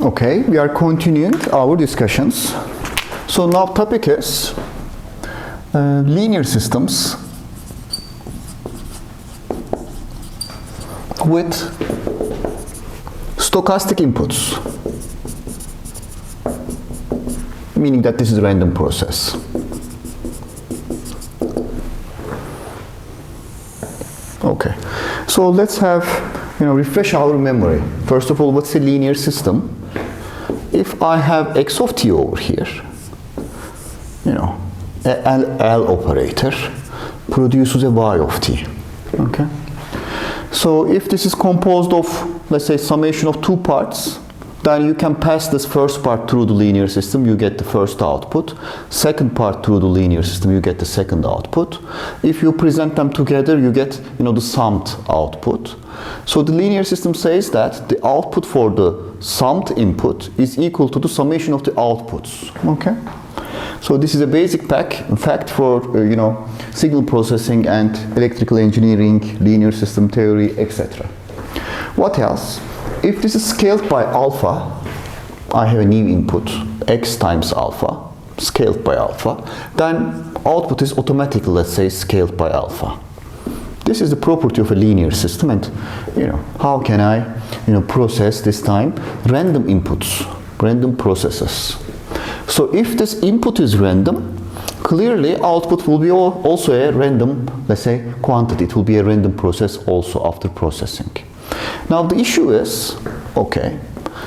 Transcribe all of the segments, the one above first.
Okay, we are continuing our discussions. So now topic is linear systems with stochastic inputs, meaning that this is a random process. Okay, so let's have, refresh our memory. First of all, what's a linear system? If I have x of t over here, L operator produces a y of t. Okay. So if this is composed of, let's say, summation of two parts, then you can pass this first part through the linear system, you get the first output. Second part through the linear system, you get the second output. If you present them together, you get, the summed output. So the linear system says that the output for the summed input is equal to the summation of the outputs. Okay. So this is a basic fact for, signal processing and electrical engineering, linear system theory, etc. What else? If this is scaled by alpha, I have a new input, x times alpha, scaled by alpha, then output is automatically, let's say, scaled by alpha. This is the property of a linear system, and, how can I, process this time random inputs, random processes. So if this input is random, clearly output will be also a random, let's say, quantity. It will be a random process also after processing. Now the issue is, okay,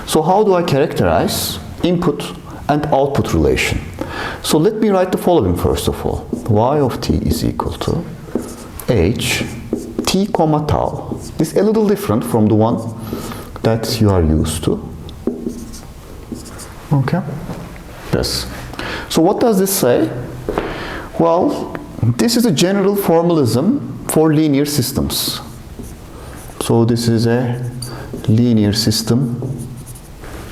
so how do I characterize input and output relation? So let me write the following first of all. Y of t is equal to h t comma tau. This is a little different from the one that you are used to. Okay. Yes. So what does this say? Well, this is a general formalism for linear systems. So this is a linear system,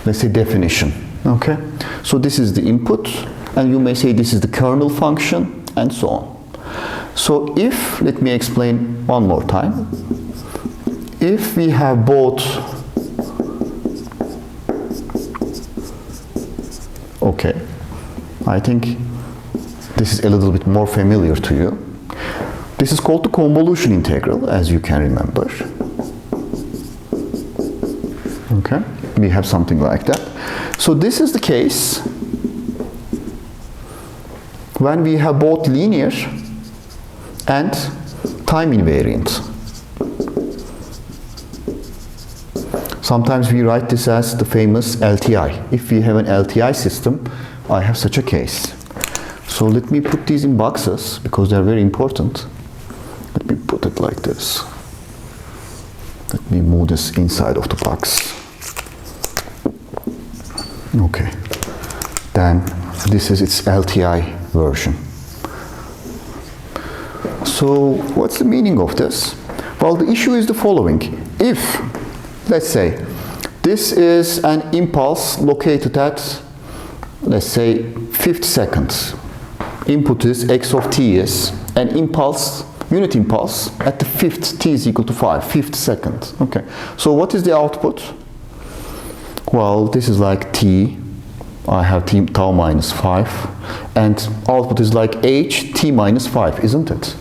let's say, definition. Okay. So this is the input, and you may say this is the kernel function, and so on. So if, let me explain one more time. If we have both, okay, I think this is a little bit more familiar to you. This is called the convolution integral, as you can remember. Okay, we have something like that. So this is the case when we have both linear and time invariant. Sometimes we write this as the famous LTI. If we have an LTI system, I have such a case. So let me put these in boxes because they're very important. Let me put it like this. Let me move this inside of the box. Okay. Then this is its LTI version. So what's the meaning of this? Well, the issue is the following. If, let's say, this is an impulse located at, let's say, 5th second. Input is x of t is an impulse, unit impulse at the 5th, t is equal to 5, 5th second. Okay. So what is the output? Well, this is like t. I have t tau minus 5, and output is like h t minus 5, isn't it?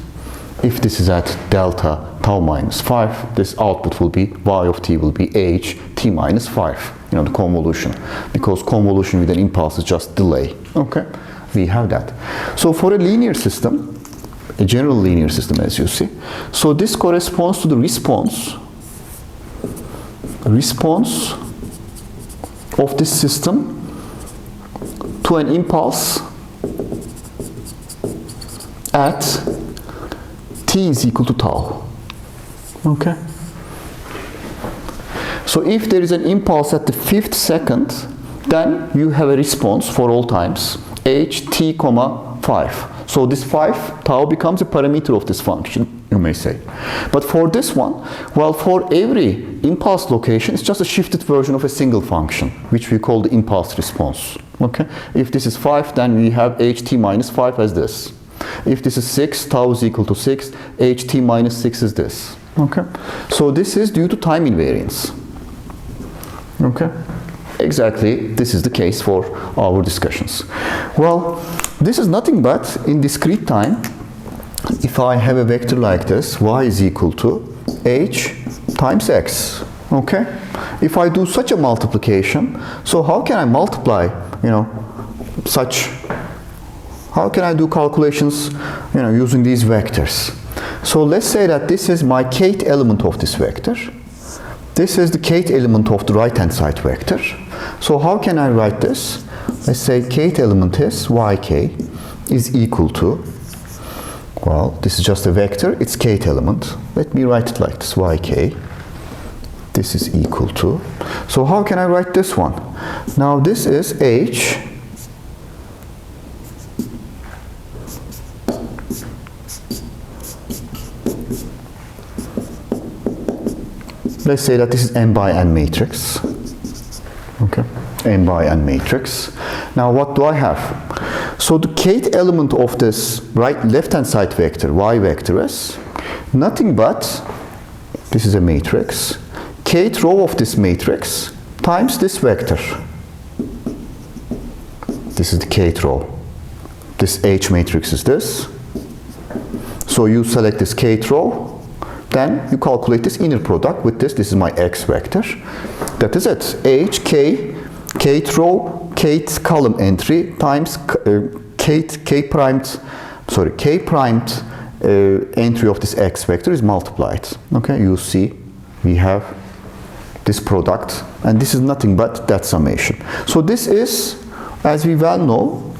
If this is at delta tau minus 5, this output will be, y of t will be h t minus 5, the convolution, because convolution with an impulse is just delay. Okay, we have that. So for a linear system, a general linear system, as you see, so this corresponds to the response of this system to an impulse at t is equal to tau. Okay. So if there is an impulse at the 5th second, then you have a response for all times h t comma 5. So this 5 tau becomes a parameter of this function, you may say. But for this one, well, for every impulse location, it's just a shifted version of a single function, which we call the impulse response. Okay. If this is 5, then we have ht minus 5 as this. If this is 6, tau is equal to 6, ht minus 6 is this. Okay. So this is due to time invariance. Okay. exactly this is the case for our discussions. Well, this is nothing but in discrete time, if I have a vector like this, y is equal to h times x, okay? If I do such a multiplication, so how can I multiply, how can I do calculations, using these vectors? So let's say that this is my kth element of this vector. This is the kth element of the right-hand side vector. So how can I write this? Let's say kth element is yk is equal to, well, this is just a vector, it's kth element. Let me write it like this, yk. This is equal to, so how can I write this one? Now this is h let's say that this is n by n matrix. Okay, n by n matrix. Now what do I have? So the kth element of this left-hand side vector, y vector, is nothing but, this is a matrix, kth row of this matrix times this vector. This is the kth row. This H matrix is this. So you select this kth row, then you calculate this inner product with this. This is my x vector. That is it. H, k, kth row, kth column entry times k primed entry of this x vector is multiplied. Okay, you see we have this product, and this is nothing but that summation. So this is, as we well know,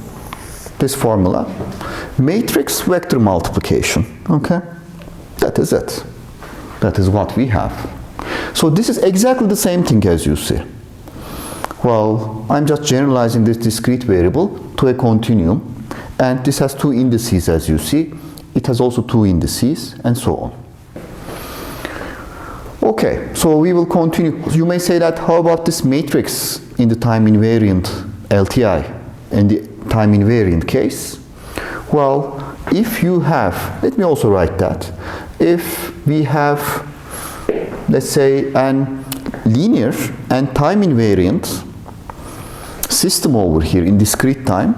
this formula, matrix vector multiplication. Okay, that is it. That is what we have. So this is exactly the same thing as you see. Well, I'm just generalizing this discrete variable to a continuum, and this has two indices as you see. It has also two indices, and so on. Okay, so we will continue. You may say that, how about this matrix in the time invariant LTI, in the time invariant case? Well, if you have, let me also write that, if we have, let's say, an linear and time invariant system over here in discrete time,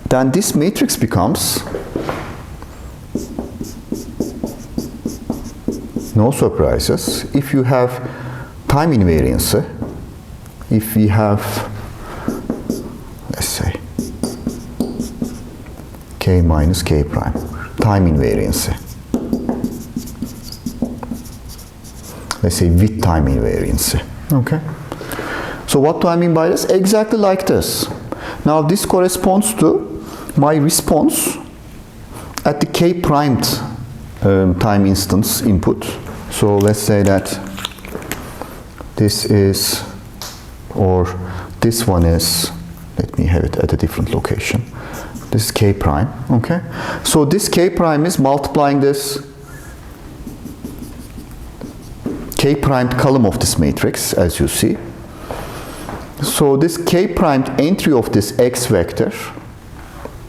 then this matrix becomes, no surprises, if you have time invariance, if we have, let's say, k minus k prime, time invariance, let's say with time invariance. Okay. So what do I mean by this? Exactly like this. Now this corresponds to my response at the k primed time instance input. So let's say that this is, or this one is, let me have it at a different location. This is k prime, okay? So this k prime is multiplying this k primed column of this matrix, as you see. So this k primed entry of this x vector,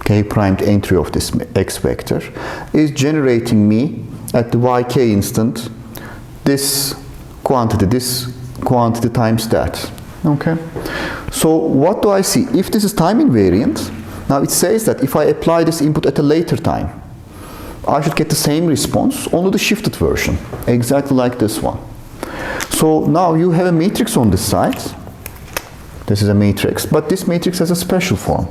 k primed entry of this x vector, is generating me at the yk instant this quantity times that. Okay. So what do I see? If this is time invariant, now it says that if I apply this input at a later time, I should get the same response, only the shifted version, exactly like this one. So now you have a matrix on this side. This is a matrix, but this matrix has a special form.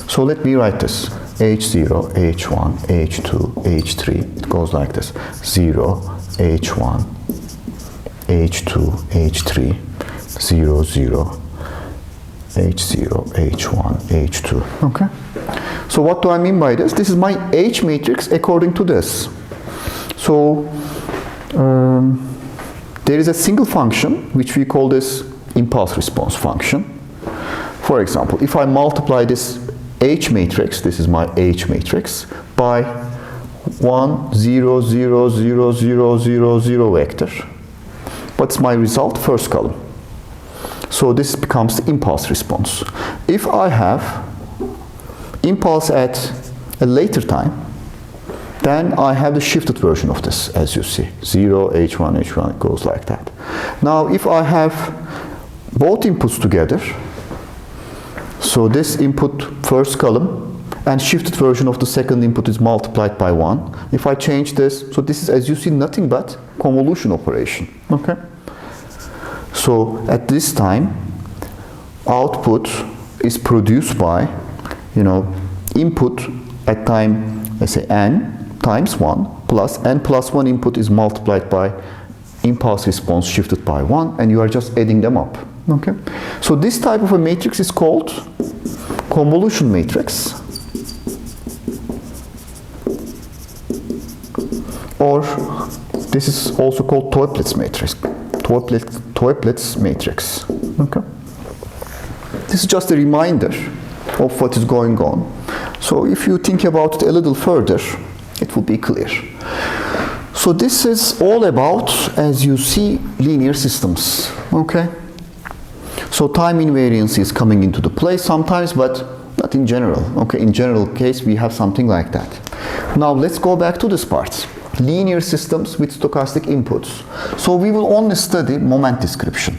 So let me write this. H0, H1, H2, H3. It goes like this. 0, H1, H2, H3, 0, 0, H0, H1, H2. Okay. So what do I mean by this? This is my H matrix according to this. So there is a single function which we call this impulse response function. For example, if I multiply this H matrix, this is my H matrix, by 1, 0, 0, 0, 0, 0, 0 vector. What's my result? First column. So this becomes the impulse response. If I have impulse at a later time, then I have the shifted version of this, as you see. 0, H1, H1, it goes like that. Now, if I have both inputs together. So this input first column and shifted version of the second input is multiplied by 1. If I change this, so this is, as you see, nothing but convolution operation. Okay. So at this time, output is produced by, input at time, let's say n times 1 plus n plus 1 input is multiplied by impulse response shifted by 1, and you are just adding them up. Okay. So this type of a matrix is called convolution matrix, or this is also called Toeplitz matrix. Toeplitz matrix. Okay. This is just a reminder of what is going on. So if you think about it a little further, it will be clear. So this is all about, as you see, linear systems. Okay. So time invariance is coming into the play sometimes, but not in general. Okay. In general case, we have something like that. Now let's go back to this part. Linear systems with stochastic inputs. So we will only study moment description.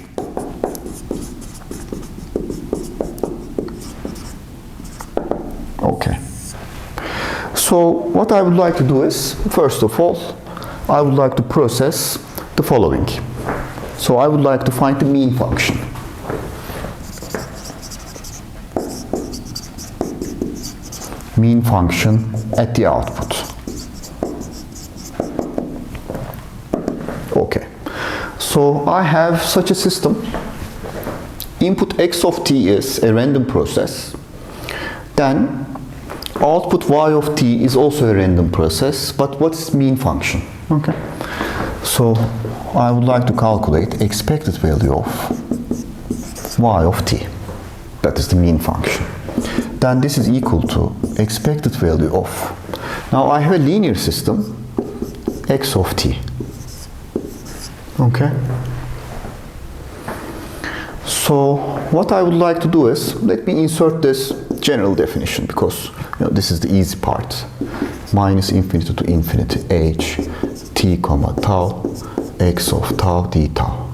Okay. So what I would like to do is, first of all, I would like to process the following. So I would like to find the mean function. Mean function at the output. Okay. So I have such a system. Input x of t is a random process. Then output y of t is also a random process, but what's mean function? Okay. So I would like to calculate expected value of y of t. That is the mean function. Then this is equal to expected value of. Now I have a linear system, x of t. Okay. So what I would like to do is, let me insert this general definition, because this is the easy part. Minus infinity to infinity h t comma tau x of tau d tau.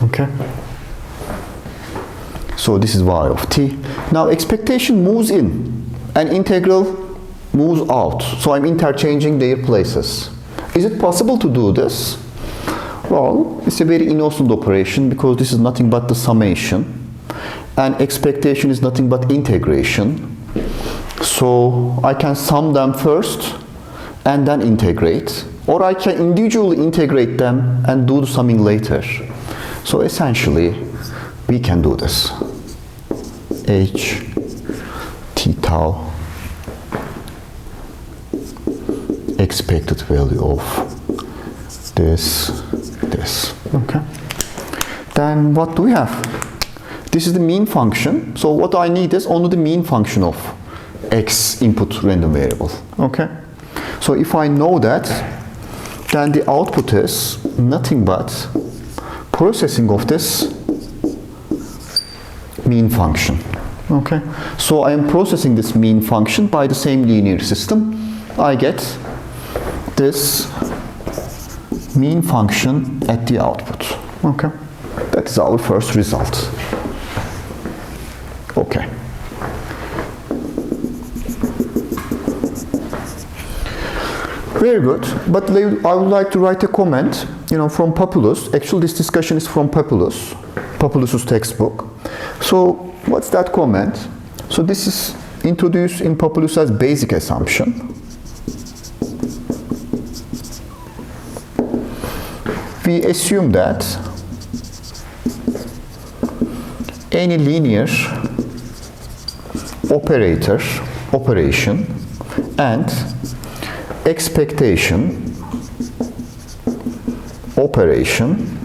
Okay. So this is y of t. Now expectation moves in and integral moves out. So I'm interchanging their places. Is it possible to do this? Well, it's a very innocent operation, because this is nothing but the summation, and expectation is nothing but integration. So I can sum them first and then integrate, or I can individually integrate them and do the summing later. So essentially we can do this. H t tau expected value of this. Okay. Then what do we have? This is the mean function. So what I need is only the mean function of x input random variable. Okay. So if I know that, then the output is nothing but processing of this mean function. Okay. So I am processing this mean function by the same linear system. I get this mean function at the output. Okay. That is our first result. Okay. Very good. But I would like to write a comment, from Populus. Actually, this discussion is from Populus's textbook. So what's that comment? So this is introduced in Populus as basic assumption. We assume that any linear operation and expectation operation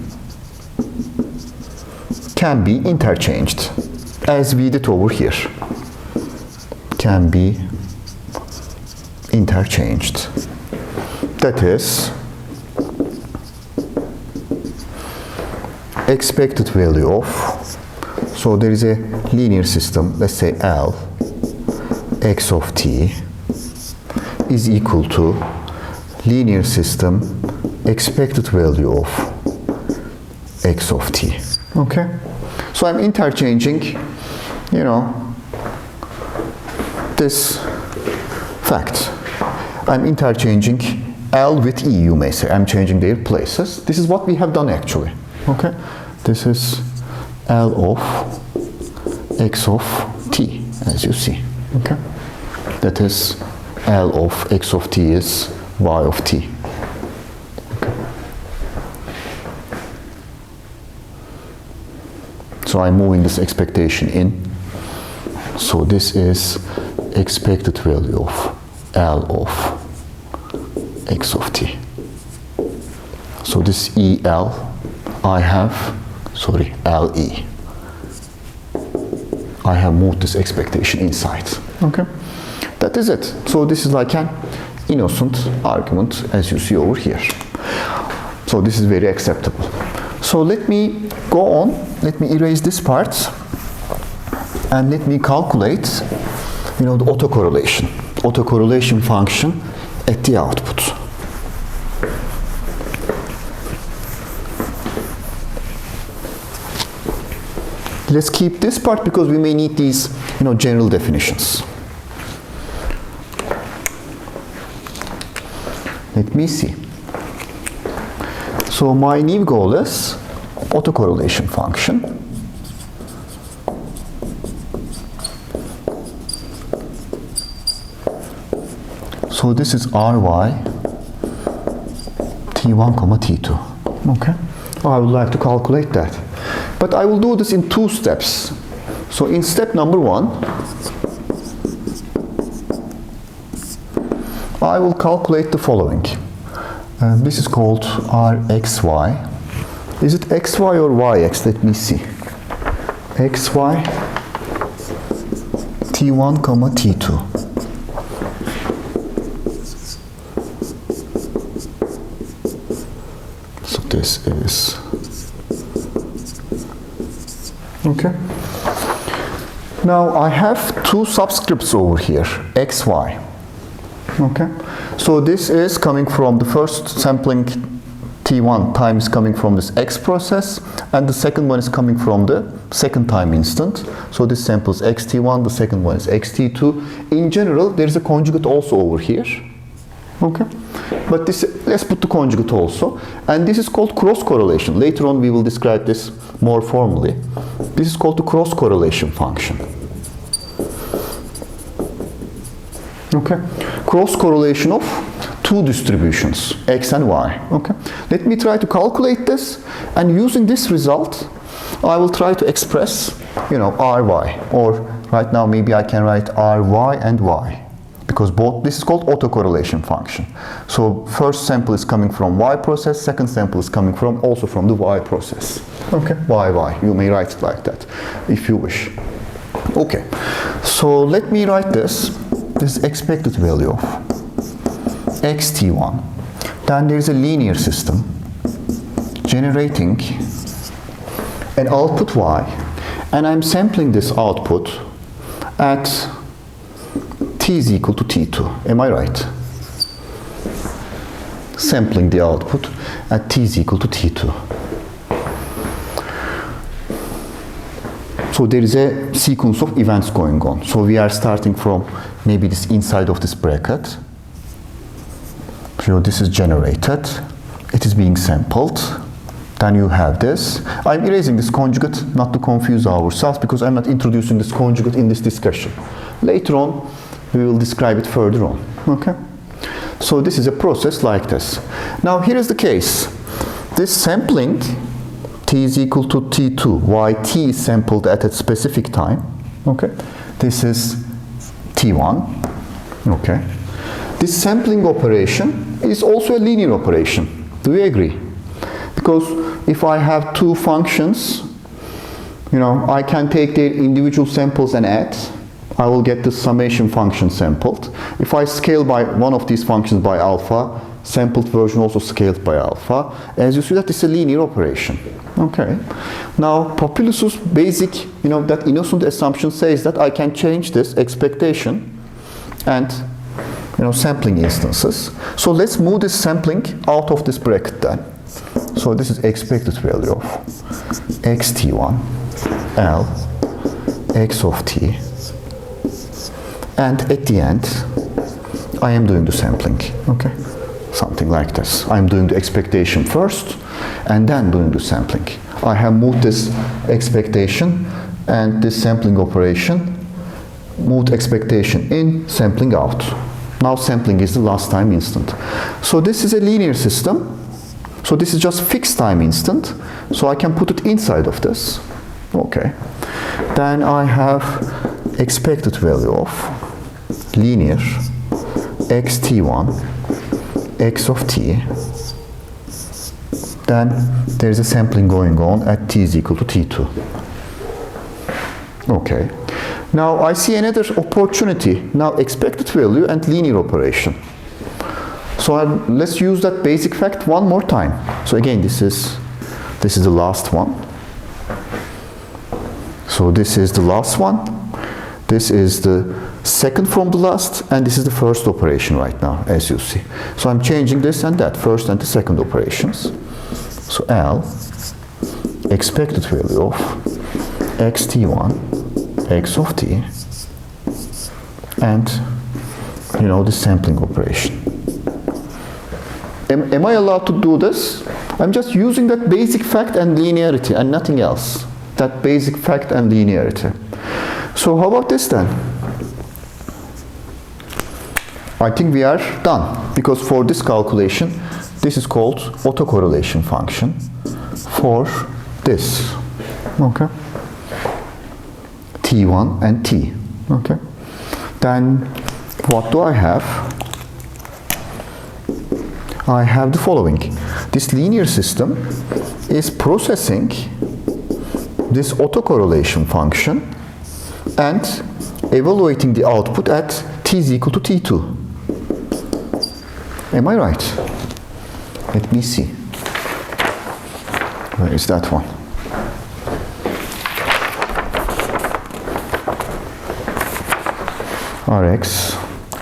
can be interchanged, as we did over here. Can be interchanged. That is, expected value of, so there is a linear system, let's say L, x of t is equal to linear system expected value of x of t. Okay, so I'm interchanging, you know, this fact. I'm interchanging L with E, you may say. I'm changing their places. This is what we have done actually. Okay, this is L of x of t, as you see. Okay, that is L of x of t is y of t. Okay. So I'm moving this expectation in. So this is expected value of L of x of t. So this EL, I have, sorry, LE. I have moved this expectation inside. Okay, that is it. So this is like an innocent argument, as you see over here. So this is very acceptable. So let me go on. Let me erase this part, and let me calculate, you know, the autocorrelation function at the output. Let's keep this part because we may need these, you know, general definitions. Let me see. So my new goal is autocorrelation function. So this is Ry T1, T2. Okay. I would like to calculate that. But I will do this in two steps. So in step number 1, I will calculate the following. This is called Rxy. Is it xy or yx? Let me see. Xy T1, T2. So this is okay. Now I have two subscripts over here, xy. Okay. So this is coming from the first sampling t1 time is coming from this x process, and the second one is coming from the second time instant. So this sample is xt1, the second one is xt2. In general, there is a conjugate also over here. Okay. But this, let's put the conjugate also. And this is called cross correlation. Later on we will describe this more formally. This is called the cross correlation function. Okay. Cross correlation of two distributions, x and y. Okay. Let me try to calculate this, and using this result, I will try to express, you know, ry, or right now maybe I can write ry and y. Because both, this is called autocorrelation function. So first sample is coming from y process, second sample is coming from also from the y process. Okay, y. You may write it like that if you wish. Okay, so let me write this. This is expected value of xt1. Then there is a linear system generating an output y, and I'm sampling this output at t is equal to t2. Am I right? Sampling the output at t is equal to t2. So there is a sequence of events going on. So we are starting from maybe this inside of this bracket. So this is generated. It is being sampled. Then you have this. I'm erasing this conjugate not to confuse ourselves, because I'm not introducing this conjugate in this discussion. Later on, we will describe it further on. Okay? So this is a process like this. Now here is the case. This sampling, t is equal to t2, yt is sampled at a specific time. Okay? This is t1. Okay? This sampling operation is also a linear operation. Do we agree? Because if I have two functions, you know, I can take their individual samples and add. I will get the summation function sampled. If I scale by one of these functions by alpha, sampled version also scaled by alpha. As you see, that is a linear operation. Okay. Now, Populus's basic, you know, that innocent assumption says that I can change this expectation and, you know, sampling instances. So let's move this sampling out of this bracket then. So this is expected value of xt1 L x of t, and at the end I am doing the sampling, okay? Something like this. I'm doing the expectation first and then doing the sampling. I have moved this expectation and this sampling operation, moved expectation in, sampling out. Now sampling is the last time instant. So this is a linear system. So this is just fixed time instant. So I can put it inside of this. Okay. Then I have expected value of linear xt1 x of t. Then there is a sampling going on at t is equal to t2. Okay. Now I see another opportunity. Now expected value and linear operation. So let's use that basic fact one more time. So again, this is the last one. So this is the last one. This is the second from the last, and this is the first operation right now, as you see. So I'm changing this and that, first and the second operations. So L, expected value of xt1, x of t, and, you know, the sampling operation. Am I allowed to do this? I'm just using that basic fact and linearity and nothing else. That basic fact and linearity. So how about this then? I think we are done, because for this calculation, this is called autocorrelation function for this. Okay. T1 and T. Okay. Then what do I have? I have the following. This linear system is processing this autocorrelation function and evaluating the output at t is equal to t2. Am I right? Let me see. Where is that one? Rx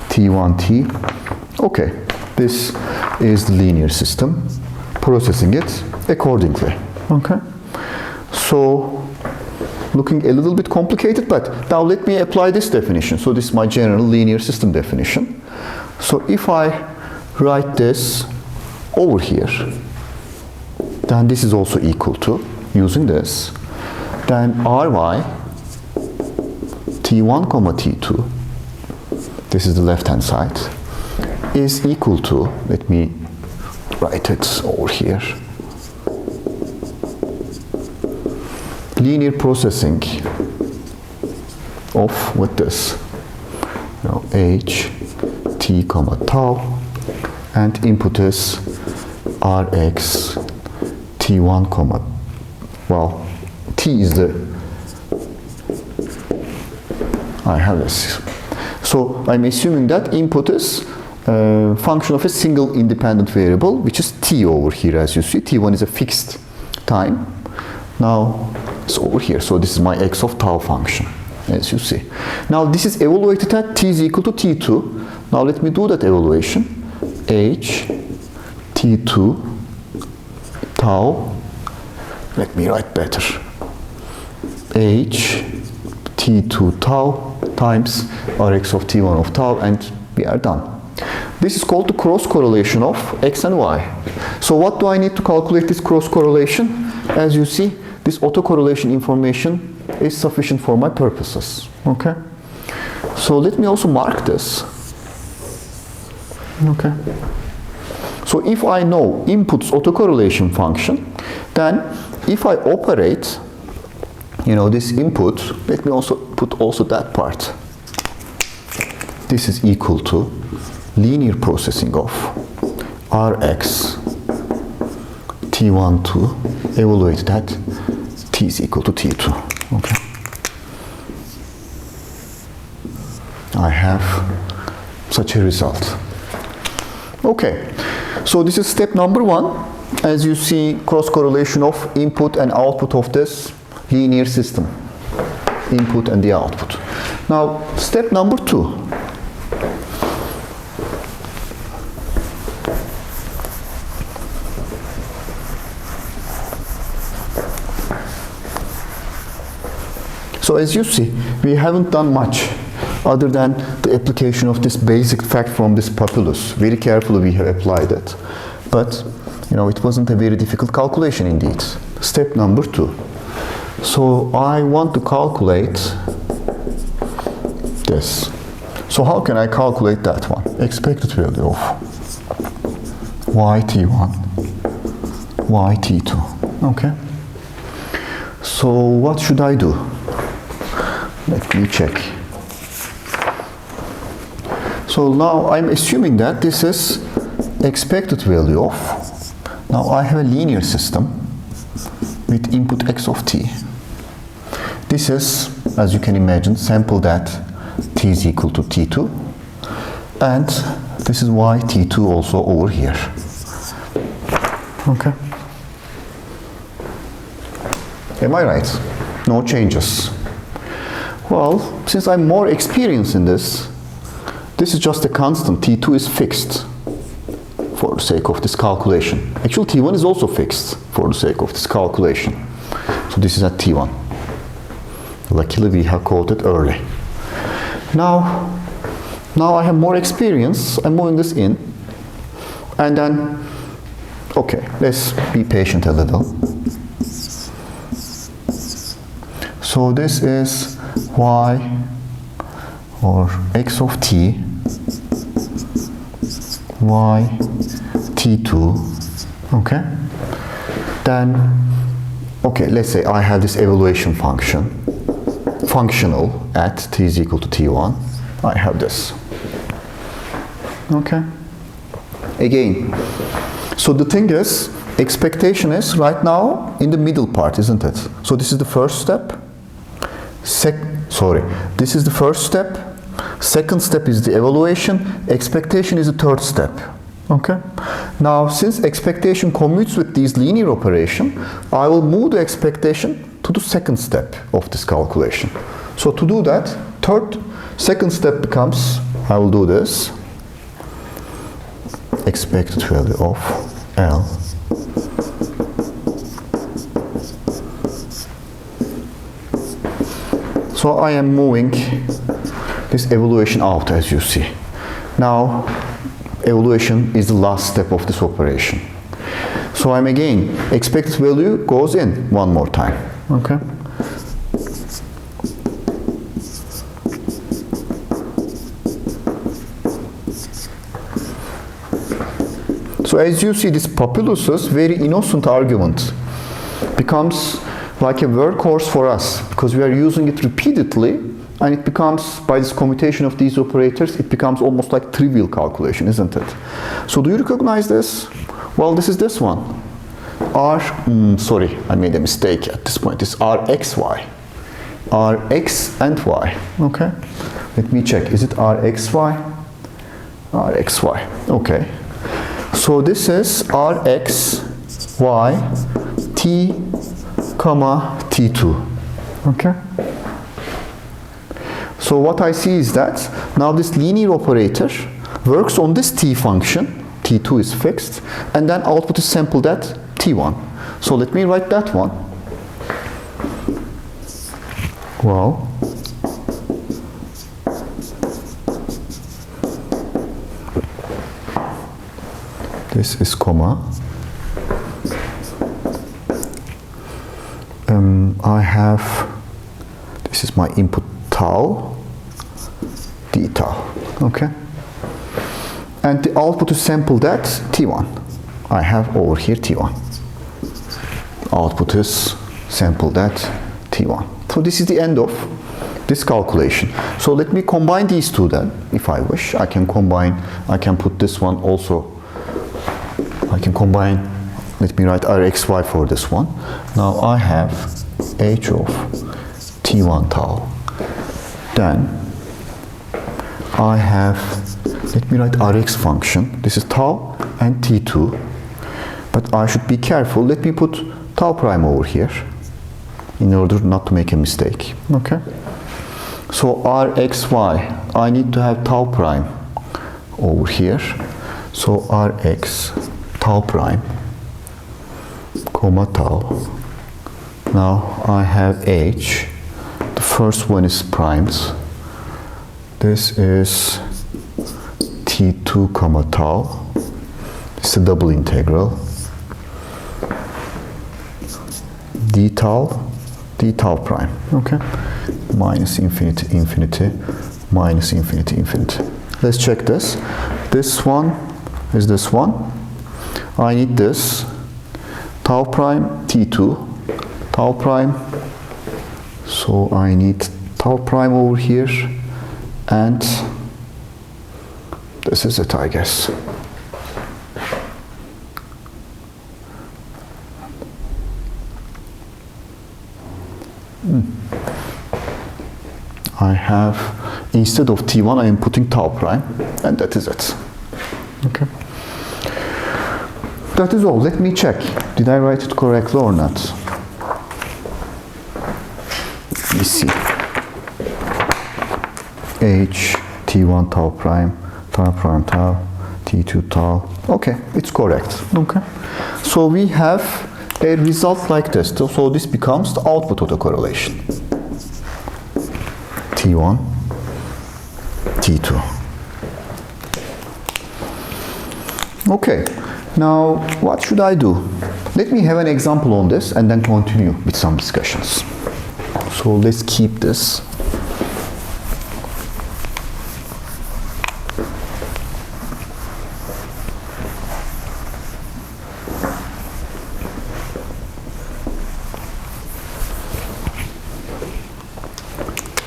t1t. Okay, this is the linear system processing it accordingly. Okay. So looking a little bit complicated, but now let me apply this definition. So this is my general linear system definition. So if I write this over here, then this is also equal to, using this, then Ry t1 comma t2, this is the left hand side, is equal to, let me write it over here, linear processing of, with this, you know, h t comma tau, and input is Rx t1 comma, well, t is the, I have this. So I'm assuming that input is function of a single independent variable, which is t over here, as you see. T1 is a fixed time. Now it's over here. So this is my x of tau function, as you see. Now this is evaluated at t is equal to t2. Now let me do that evaluation. H t2 tau, let me write better, h t2 tau times Rx of t1 of tau, and we are done. This is called the cross correlation of x and y. So what do I need to calculate this cross correlation? As you see, this autocorrelation information is sufficient for my purposes. Okay. So let me also mark this. Okay. So if I know input's autocorrelation function, then if I operate, you know, this input, let me also put also that part. This is equal to linear processing of Rx t1 to evaluate that t is equal to t2. Okay. I have such a result. Okay, so this is step number 1. As you see, cross correlation of input and output of this linear system. Input and the output. Now, step number 2. So as you see, we haven't done much other than the application of this basic fact from this populace. Very carefully we have applied it. But, you know, it wasn't a very difficult calculation indeed. Step number 2. So I want to calculate this. So how can I calculate that one? Expected value of yt1, yt2. Okay. So what should I do? Let me check. So now I'm assuming that this is expected value of, now I have a linear system with input x of t. This is, as you can imagine, sampled at t is equal to t2, and this is yt2 also over here. Okay. Am I right? No changes. Well, since I'm more experienced in this is just a constant. T2 is fixed for the sake of this calculation. Actually, T1 is also fixed for the sake of this calculation. So this is at T1. Luckily, we have called it early. Now I have more experience. I'm moving this in. And then, okay, let's be patient a little. So this is y or x of t, y t2, okay? Then, okay, let's say I have this evaluation function, functional at t is equal to t1. I have this, okay? Again, so the thing is, expectation is right now in the middle part, isn't it? So this is the first step. This is the first step. Second step is the evaluation. Expectation is the third step. Okay. Now, since expectation commutes with these linear operation, I will move the expectation to the second step of this calculation. So to do that, second step becomes, I will do this, expected value of L So I am moving this evaluation out, as you see. Now, evaluation is the last step of this operation. So I'm again, expected value goes in one more time. Okay. So as you see, this populace's very innocent argument becomes like a workhorse for us, because we are using it repeatedly, and it becomes, by this commutation of these operators, it becomes almost like trivial calculation, isn't it? So do you recognize this? Well, this is this one. Sorry, I made a mistake at this point. It's Rxy. Rx and y. Okay. Let me check. Is it Rxy? Rxy. Okay. So this is Rx, y, t, comma, t2. Okay. So what I see is that now this linear operator works on this t function, t2 is fixed, and then output is sampled at t1. So let me write that one. Well, this is comma. I have, this is my input tau, d tau, okay? And the output is sampled at t1. I have over here t1. Output is sampled at t1. So this is the end of this calculation. So let me combine these two then, if I wish. I can combine, I can put this one also, I can combine, let me write Rxy for this one. Now I have h of t1 tau. Then I have, let me write Rx function. This is tau and t2. But I should be careful. Let me put tau prime over here in order not to make a mistake. Okay. So Rxy, I need to have tau prime over here. So Rx tau prime, comma tau. Now I have h. The first one is primed. This is t2 comma tau. It's a double integral. d tau prime. Okay. Minus infinity, infinity, minus infinity, infinity. Let's check this. This one is this one. I need this. Tau prime, t2, tau prime. So I need tau prime over here, and this is it, I guess. I have, instead of t1, I am putting tau prime, and that is it. Okay. That is all. Let me check. Did I write it correctly or not? Let me see. H, t1 tau prime, tau, t2 tau. Okay, it's correct. Okay. So we have a result like this. So this becomes the output autocorrelation. T1, T2. Okay, now what should I do? Let me have an example on this and then continue with some discussions. So let's keep this.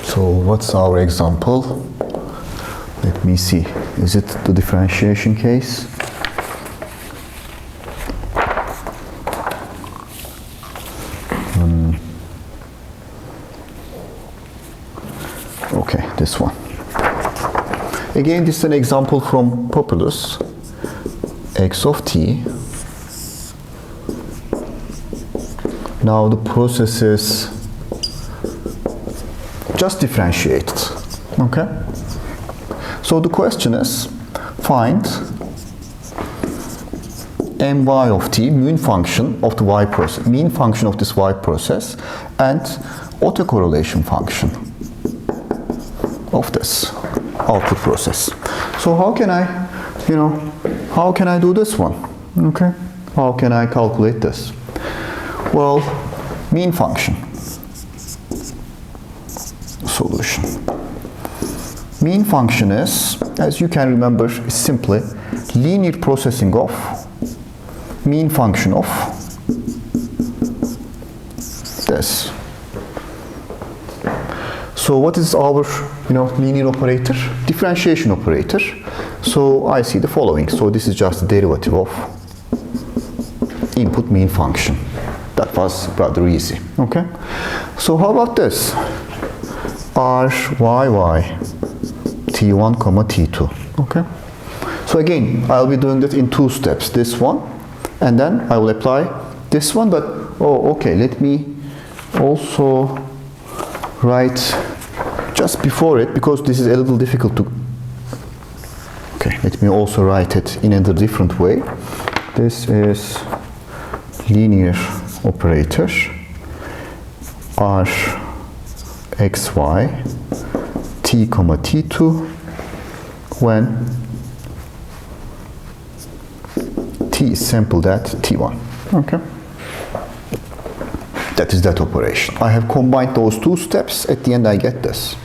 So what's our example? Let me see. Is it the differentiation case? Okay, this one. Again, this is an example from Populus. X of t. Now the process is just differentiated. Okay. So the question is, find my of t, mean function of the y process, mean function of this y process, and autocorrelation function of this output process. So how can I, how can I do this one? Okay. How can I calculate this? Well, mean function. Solution. Mean function is, as you can remember, is simply linear processing of mean function of this. So what is our, linear operator? Differentiation operator. So I see the following. So this is just the derivative of input mean function. That was rather easy. Okay. So how about this? R, y, y, t1, comma, t2. Okay. So again, I'll be doing that in two steps. This one, and then I will apply this one. But, okay, let me also write just before it, because this is a little difficult to... Okay, let me also write it in a different way. This is linear operator, R, x, y, t, comma, t2, when t is sampled at t1. Okay. That is that operation. I have combined those two steps. At the end, I get this.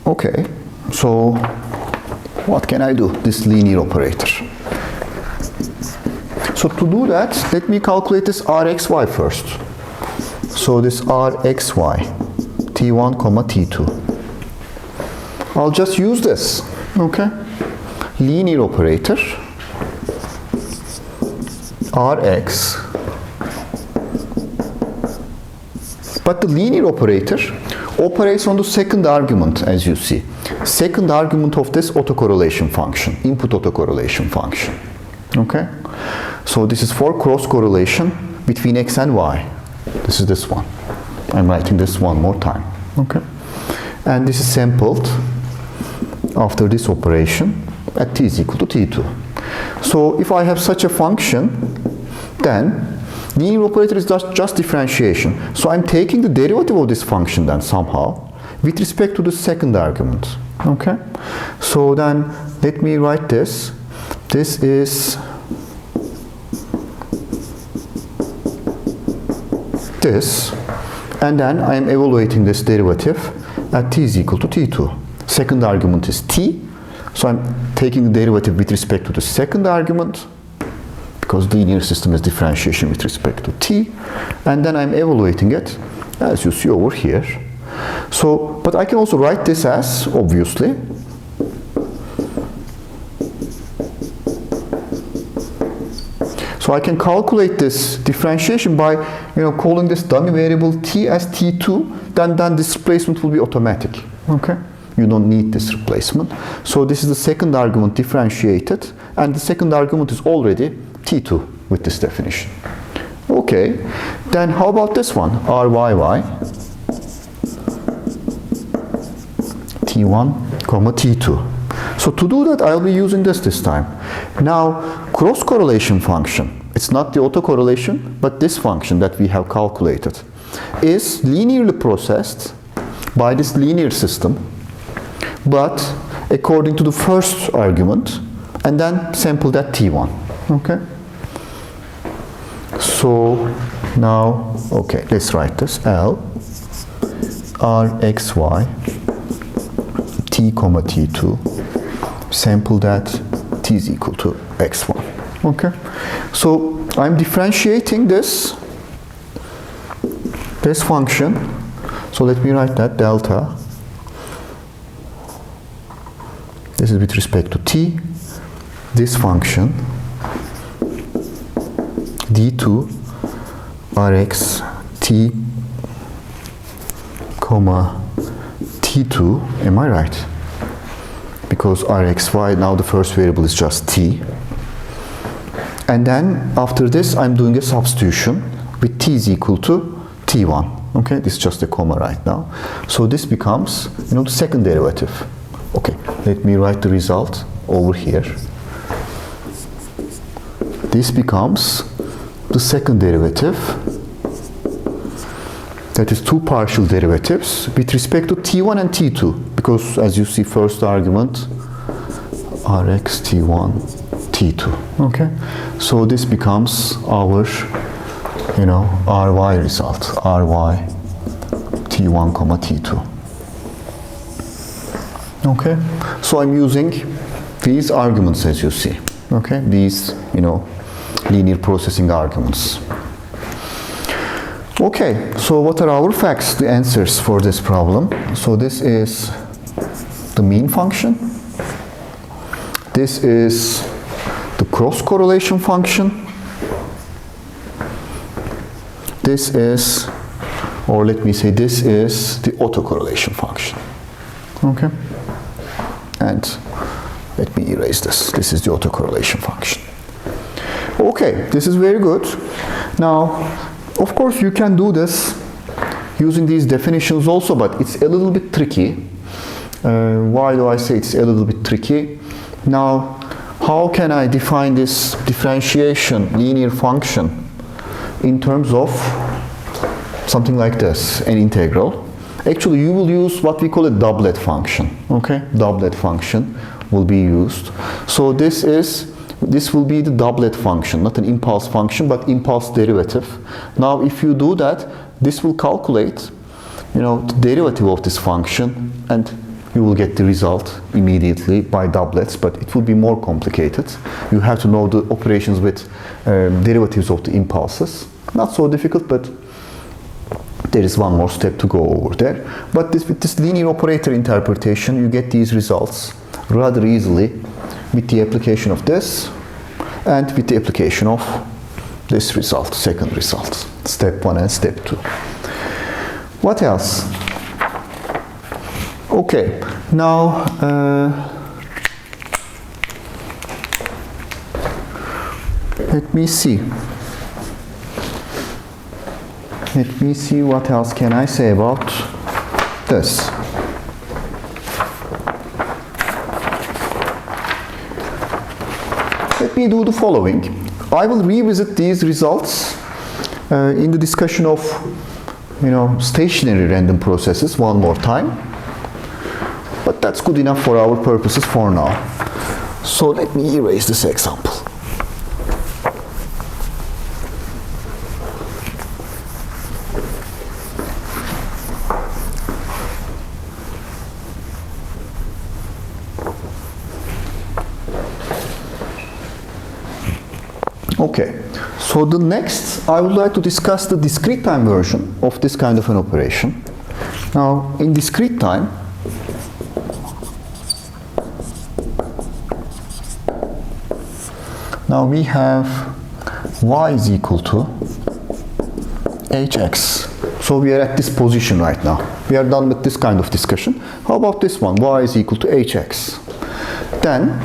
Okay. So what can I do? This linear operator. So to do that, let me calculate this Rxy first. So this Rxy, t1, comma, t2. I'll just use this. Okay. Linear operator, Rx. But the linear operator operates on the second argument, as you see. Second argument of this autocorrelation function, input autocorrelation function. Okay? So this is for cross correlation between x and y. This is this one. I'm writing this one more time. Okay? And this is sampled after this operation at t is equal to t2. So if I have such a function, then Linear operator is just differentiation. So I'm taking the derivative of this function then somehow with respect to the second argument. Okay? So then let me write this. This is this, and then I am evaluating this derivative at t is equal to t2. Second argument is t, so I'm taking the derivative with respect to the second argument, because the linear system is differentiation with respect to t, and then I'm evaluating it as you see over here. So, but I can also write this as, obviously, so I can calculate this differentiation by, calling this dummy variable t as t2, then displacement will be automatic. Okay? You don't need this replacement. So this is the second argument differentiated, and the second argument is already t2 with this definition. Okay, then how about this one? Ryy t1 comma t2. So to do that, I'll be using this time. Now, cross correlation function, it's not the autocorrelation, but this function that we have calculated, is linearly processed by this linear system, but according to the first argument, and then sampled at t1. Okay? So now, okay, let's write this. L Rxy t comma t2 sampled at t is equal to x1. Okay? So I'm differentiating this function. So let me write that delta. This is with respect to t. This function d2 rx t comma t2. Am I right? Because rxy, now the first variable is just t. And then after this, I'm doing a substitution with t is equal to t1. Okay, this is just a comma right now. So this becomes, the second derivative. Okay, let me write the result over here. This becomes the second derivative. That is two partial derivatives with respect to t1 and t2. Because as you see, first argument, rx t1 t2. Okay, so this becomes our, ry result, ry t1 comma t2. Okay, so I'm using these arguments as you see. Okay, these, linear processing arguments. Okay, so what are our facts, the answers for this problem? So this is the mean function. This is the cross correlation function. This is, or let me say, this is the autocorrelation function. Okay, and let me erase this. This is the autocorrelation function. Okay, this is very good. Now, of course, you can do this using these definitions also, but it's a little bit tricky. Why do I say it's a little bit tricky? Now, how can I define this differentiation linear function in terms of something like this, an integral? Actually, you will use what we call a doublet function. Okay, doublet function will be used. So this will be the doublet function, not an impulse function, but impulse derivative. Now, if you do that, this will calculate, the derivative of this function, and you will get the result immediately by doublets, but it will be more complicated. You have to know the operations with derivatives of the impulses. Not so difficult, but there is one more step to go over there. But with this linear operator interpretation, you get these results rather easily with the application of this and with the application of this result, second result, step 1 and step 2. What else? Okay, now let me see. Let me see what else can I say about this. Let me do the following. I will revisit these results in the discussion of stationary random processes one more time, but that's good enough for our purposes for now. So let me erase this example. Okay, so the next I would like to discuss the discrete time version of this kind of an operation. Now, in discrete time, now we have y is equal to hx. So we are at this position right now. We are done with this kind of discussion. How about this one? Y is equal to hx. Then,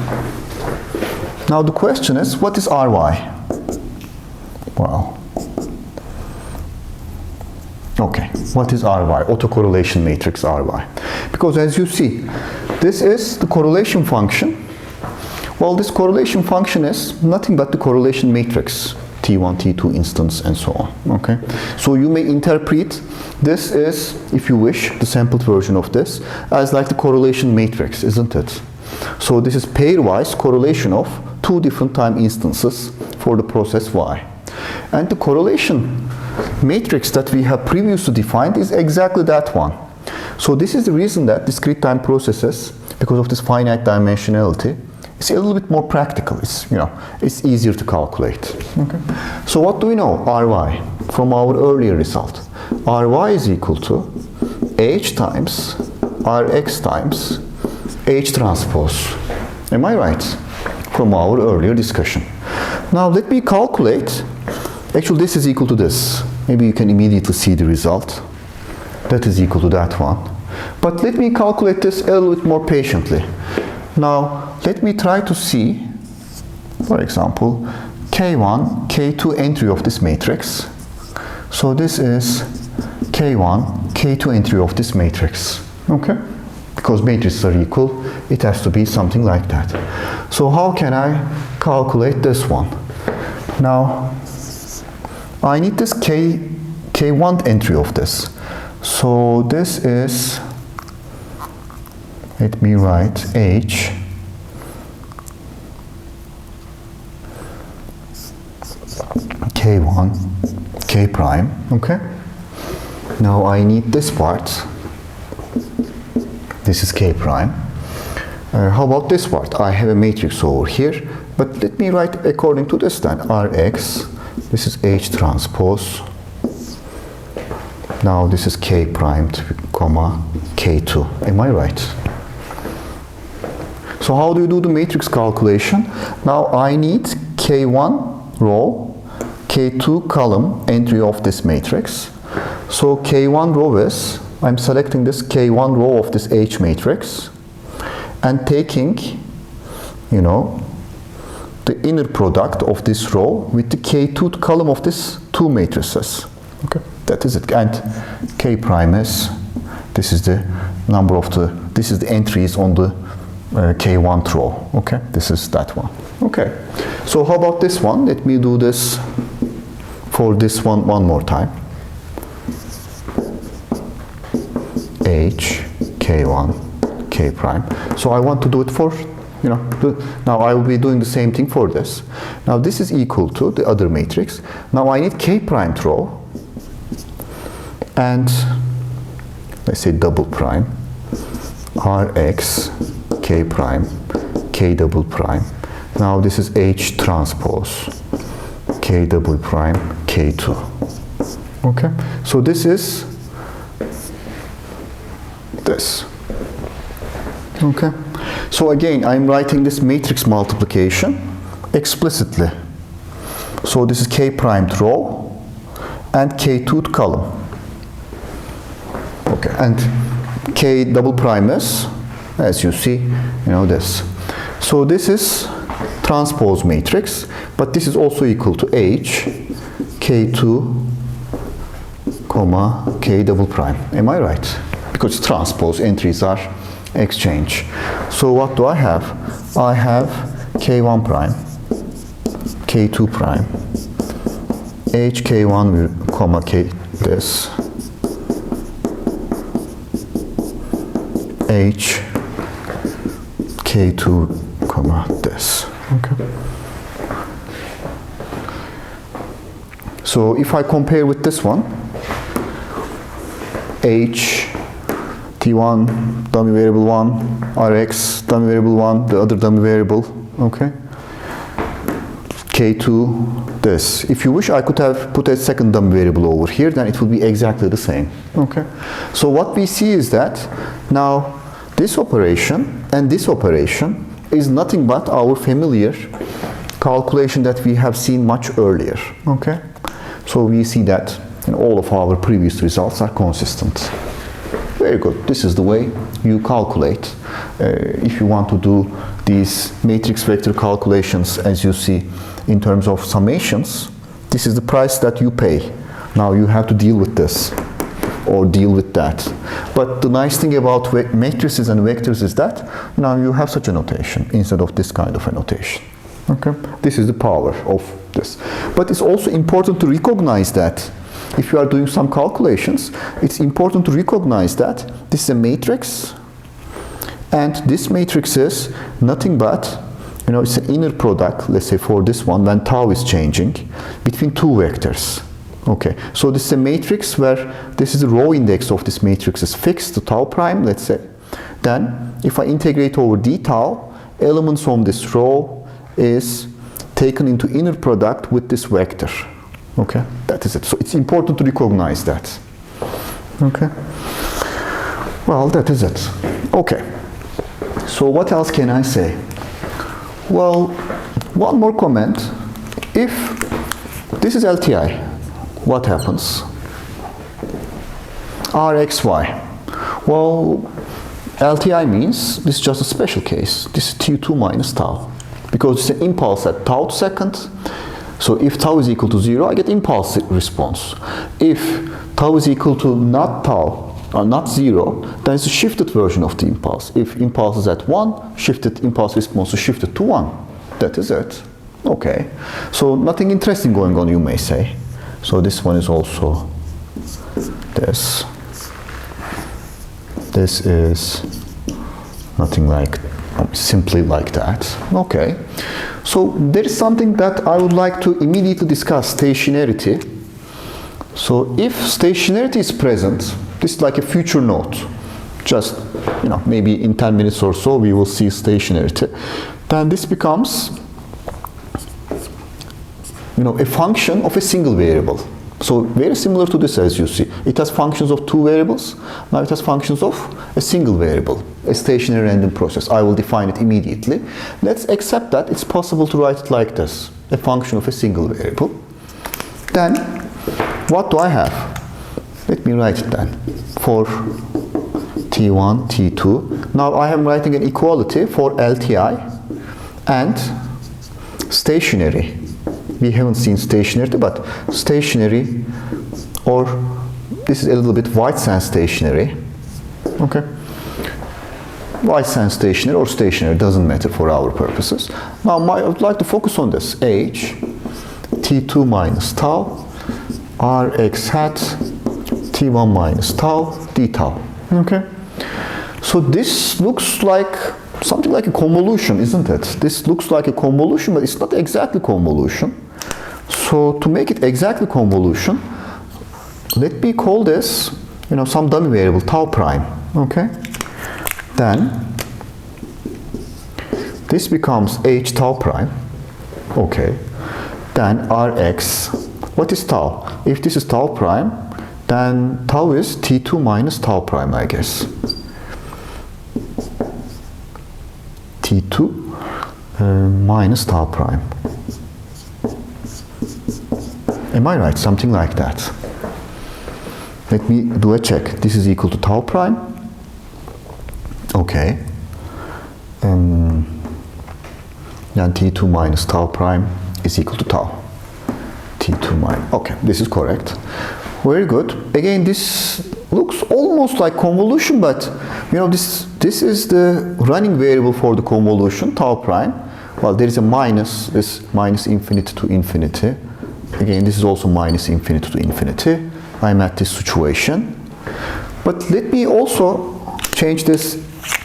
now the question is, what is ry? Well, okay, what is ry? Autocorrelation matrix ry. Because as you see, this is the correlation function. Well, this correlation function is nothing but the correlation matrix, T1, T2 instance, and so on. Okay, so you may interpret this is, if you wish, the sampled version of this as like the correlation matrix, isn't it? So this is pairwise correlation of two different time instances for the process y. And the correlation matrix that we have previously defined is exactly that one. So this is the reason that discrete time processes, because of this finite dimensionality, is a little bit more practical. It's, it's easier to calculate. Okay. So what do we know? Ry from our earlier result. Ry is equal to h times Rx times H transpose. Am I right? From our earlier discussion. Now let me calculate. Actually, this is equal to this. Maybe you can immediately see the result. That is equal to that one. But let me calculate this a little bit more patiently. Now, let me try to see, for example, K1, K2 entry of this matrix. So this is K1, K2 entry of this matrix. Okay? Because matrices are equal, it has to be something like that. So how can I calculate this one? Now, I need this K1 entry of this. So this is, let me write H K1 K prime. Okay. Now I need this part. This is K prime. How about this part? I have a matrix over here, but let me write according to this then. Rx, this is H transpose. Now this is K prime, comma, K2. Am I right? So how do you do the matrix calculation? Now I need K1 row, K2 column entry of this matrix. So K1 row is, I'm selecting this K1 row of this H matrix and taking, the inner product of this row with the K2 column of this two matrices. Okay, that is it. And K prime is, this is the number of this is the entries on the K1 row. Okay, this is that one. Okay, so how about this one? Let me do this for this one more time. H, K1, K prime. So I want to do it for, now I will be doing the same thing for this. Now this is equal to the other matrix. Now I need K prime row and let's say double prime, Rx, K prime, K double prime. Now this is H transpose, K double prime, K2. Okay, so this is this. Okay, so again I'm writing this matrix multiplication explicitly. So this is K primed row and K2 column. Okay, and K double prime is, as you see, this. So this is transpose matrix, but this is also equal to H, K2, comma, K double prime. Am I right? Because transpose entries are exchange. So what do I have? I have K1 prime, K2 prime, hk1 comma k this hk2 comma this. Okay. So if I compare with this one, h t1 dummy variable 1, rx dummy variable 1, the other dummy variable, okay, k2 this. If you wish, I could have put a second dummy variable over here, then it would be exactly the same. Okay. So what we see is that now this operation and this operation is nothing but our familiar calculation that we have seen much earlier. Okay. So we see that in all of our previous results are consistent. Very good. This is the way you calculate. If you want to do these matrix vector calculations, as you see, in terms of summations, this is the price that you pay. Now you have to deal with this or deal with that. But the nice thing about matrices and vectors is that now you have such a notation instead of this kind of a notation. Okay? This is the power of this. But it's also important to recognize that if you are doing some calculations, it's important to recognize that this is a matrix, and this matrix is nothing but, it's an inner product, let's say for this one, when tau is changing, between two vectors. Okay, so this is a matrix where this is the row index of this matrix is fixed to tau prime, let's say. Then, if I integrate over d tau, elements from this row is taken into inner product with this vector. Okay, that is it. So it's important to recognize that. Okay. Well, that is it. Okay. So what else can I say? Well, one more comment. If this is LTI, what happens? Rxy. Well, LTI means this is just a special case. This is T2 minus tau. Because it's an impulse at tau second. So if tau is equal to 0, I get impulse response. If tau is equal to not tau, or not 0, then it's a shifted version of the impulse. If impulse is at 1, shifted impulse response is shifted to 1. That is it. Okay. So nothing interesting going on, you may say. So this one is also this. This is nothing like, simply like that. Okay. So there is something that I would like to immediately discuss, stationarity. So if stationarity is present, this is like a future note. Just, maybe in 10 minutes or so we will see stationarity. Then this becomes, a function of a single variable. So very similar to this, as you see. It has functions of two variables. Now it has functions of a single variable, a stationary random process. I will define it immediately. Let's accept that it's possible to write it like this, a function of a single variable. Then, what do I have? Let me write it then. For T1, T2. Now I am writing an equality for LTI and stationary. We haven't seen stationarity, but stationary, or this is a little bit white sand stationary. Okay. White sand stationary or stationary doesn't matter for our purposes. Now I would like to focus on this. H, T2 minus tau, Rx hat, T1 minus tau, d tau. Okay. So this looks like something like a convolution, isn't it? This looks like a convolution, but it's not exactly convolution. So to make it exactly convolution, let me call this, some dummy variable, tau prime. Okay. Then this becomes h tau prime. Okay. Then Rx. What is tau? If this is tau prime, then tau is T2 minus tau prime, I guess. T2 minus tau prime. Am I right? Something like that. Let me do a check. This is equal to tau prime. Okay. Then T2 minus tau prime is equal to tau. T2 minus. Okay, this is correct. Very good. Again, this looks almost like convolution, but this is the running variable for the convolution, tau prime. Well, there is a minus, this minus infinity to infinity. Again, this is also minus infinity to infinity. I'm at this situation. But let me also change this,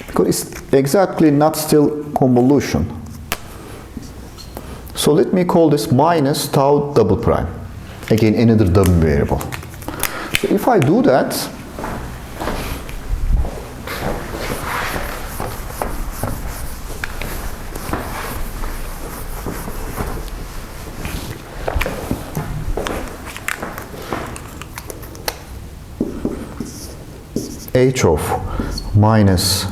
because it's exactly not still convolution. So let me call this minus tau double prime. Again, another double variable. So if I do that, h of minus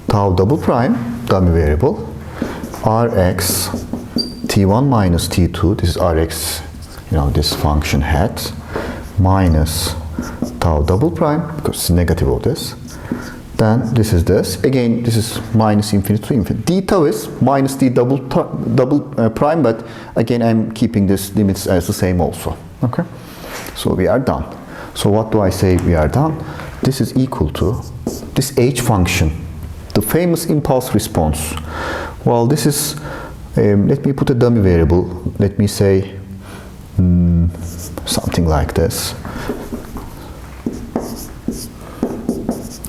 tau double prime, dummy variable, rx t1 minus t2, this is rx, this function hat, minus tau double prime, because it's negative of this. Then this is this. Again, this is minus infinity to infinity. D tau is minus d double prime, but again, I'm keeping this limits as the same also. Okay? So we are done. So what do I say we are done? This is equal to this h function, the famous impulse response. Well, this is, let me put a dummy variable. Let me say something like this.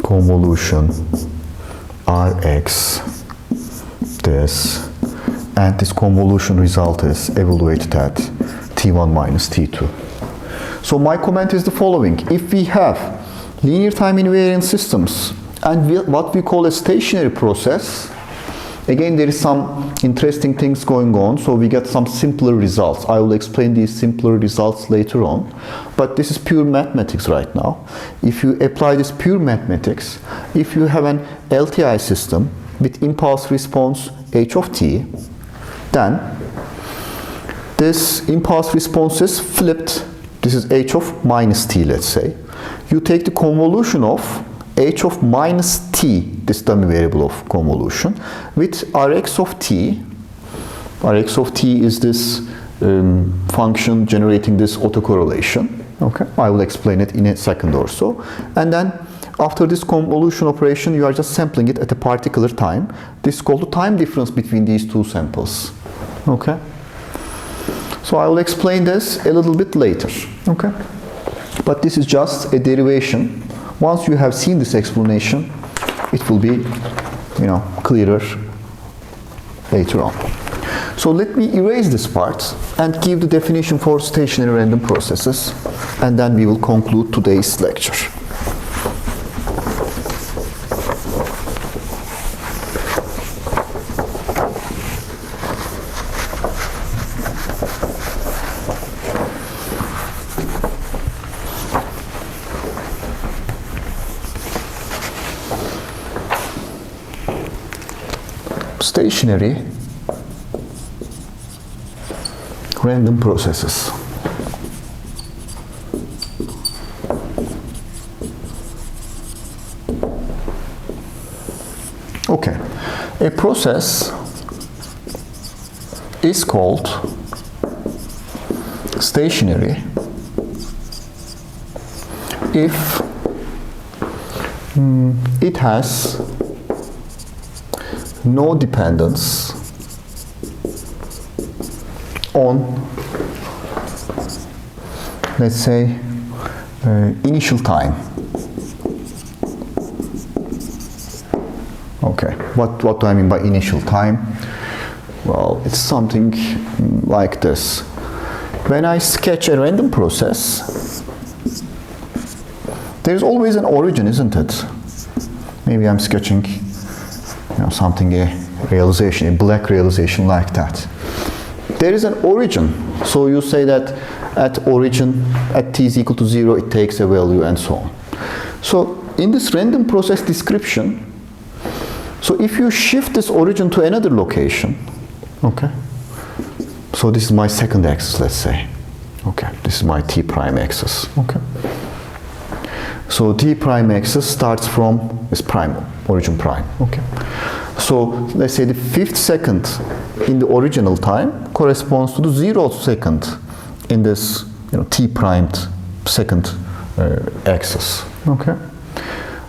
Convolution Rx, this, and this convolution result is evaluated at T1 minus T2. So my comment is the following. If we have linear time invariant systems and what we call a stationary process, again there is some interesting things going on, so we get some simpler results. I will explain these simpler results later on, but this is pure mathematics right now. If you apply this pure mathematics, if you have an LTI system with impulse response h of t, then this impulse response is flipped. This is h of minus t, let's say. You take the convolution of h of minus t, this dummy variable of convolution, with rx of t. Rx of t is this function generating this autocorrelation. Okay, I will explain it in a second or so. And then after this convolution operation, you are just sampling it at a particular time. This is called the time difference between these two samples. Okay. So I will explain this a little bit later. Okay. But this is just a derivation. Once you have seen this explanation, it will be, clearer later on. So let me erase this part and give the definition for stationary random processes, and then we will conclude today's lecture. Stationary random processes. Okay, a process is called stationary if it has no dependence on, let's say, initial time. Okay, what do I mean by initial time? Well, it's something like this. When I sketch a random process, there's always an origin, isn't it? Maybe I'm sketching something, a realization, a black realization like that. There is an origin. So you say that at origin, at t is equal to 0, it takes a value and so on. So in this random process description, so if you shift this origin to another location, okay, so this is my second axis, let's say. Okay, this is my t prime axis. Okay. So t prime axis starts from this prime, origin prime. Okay. So let's say the 5th second in the original time corresponds to the 0th second in this t primed second axis. Okay.